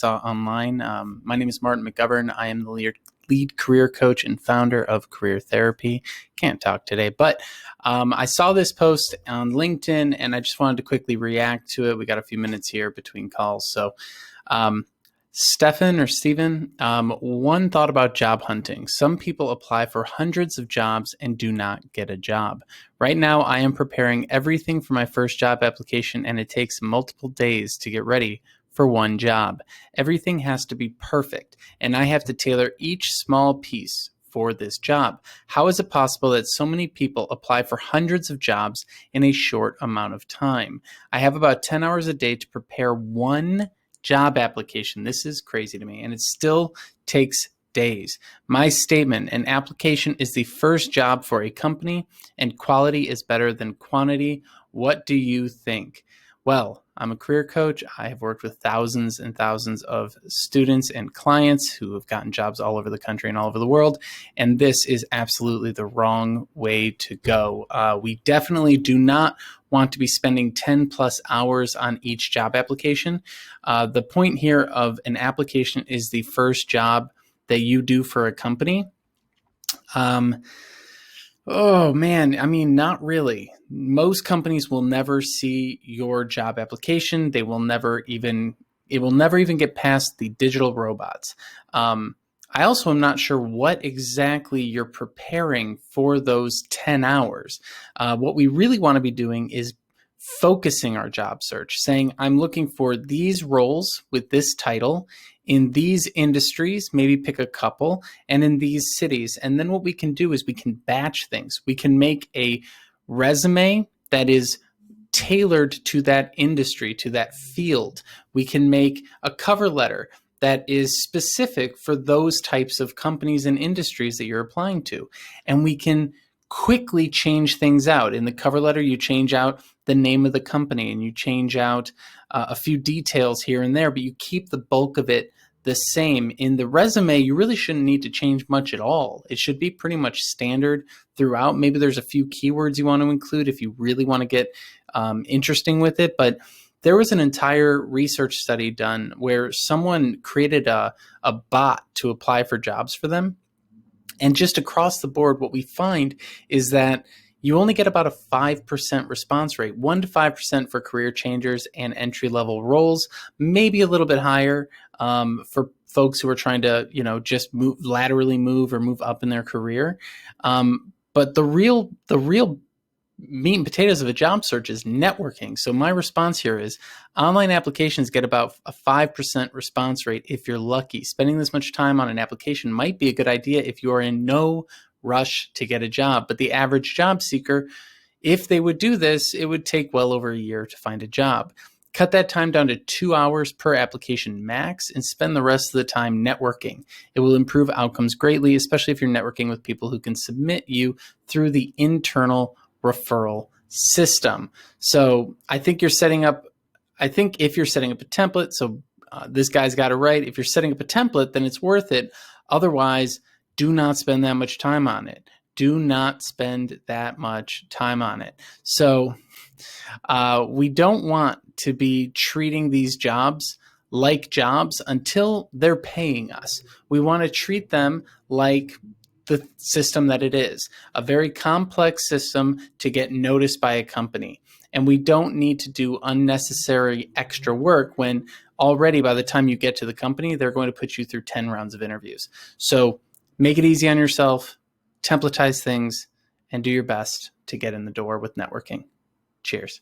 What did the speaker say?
saw online. My name is Martin McGovern. I am the lead career coach and founder of Career Therapy. Can't talk today, but I saw this post on LinkedIn and I just wanted to quickly react to it. We got a few minutes here between calls. So Stephen, one thought about job hunting. Some people apply for hundreds of jobs and do not get a job. Right now, I am preparing everything for my first job application, and it takes multiple days to get ready for one job. Everything has to be perfect, and I have to tailor each small piece for this job. How is it possible that so many people apply for hundreds of jobs in a short amount of time? I have about 10 hours a day to prepare one job application. This is crazy to me, and it still takes days. My statement: an application is the first job for a company, and quality is better than quantity. What do you think? Well, I'm a career coach. I have worked with thousands and thousands of students and clients who have gotten jobs all over the country and all over the world, and this is absolutely the wrong way to go. We definitely do not want to be spending 10 plus hours on each job application. The point here of an application is the first job that you do for a company. Oh man, I mean, not really. Most companies will never see your job application. It will never even get past the digital robots. I also am not sure what exactly you're preparing for those 10 hours. What we really want to be doing is focusing our job search, saying, I'm looking for these roles with this title in these industries, maybe pick a couple, and in these cities. And then what we can do is we can batch things. We can make a resume that is tailored to that industry, to that field. We can make a cover letter that is specific for those types of companies and industries that you're applying to. And we can quickly change things out. In the cover letter, you change out the name of the company and you change out a few details here and there, but you keep the bulk of it the same. In the resume, you really shouldn't need to change much at all. It should be pretty much standard throughout. Maybe there's a few keywords you want to include if you really want to get interesting with it, but there was an entire research study done where someone created a bot to apply for jobs for them. And just across the board, what we find is that you only get about a 5% response rate, 1 to 5% for career changers and entry-level roles, maybe a little bit higher for folks who are trying to, just laterally move or move up in their career. But the real meat and potatoes of a job search is networking. So my response here is online applications get about a 5% response rate if you're lucky. Spending this much time on an application might be a good idea if you are in no rush to get a job. But the average job seeker, if they would do this, it would take well over a year to find a job. Cut that time down to 2 hours per application max and spend the rest of the time networking. It will improve outcomes greatly, especially if you're networking with people who can submit you through the internal referral system. So I think if you're setting up a template, so this guy's got it right. If you're setting up a template, then it's worth it. Otherwise, do not spend that much time on it. Do not spend that much time on it. So we don't want to be treating these jobs like jobs until they're paying us. We want to treat them like the system that it is, a very complex system to get noticed by a company. And we don't need to do unnecessary extra work when already by the time you get to the company, they're going to put you through 10 rounds of interviews. So make it easy on yourself, templatize things, and do your best to get in the door with networking. Cheers.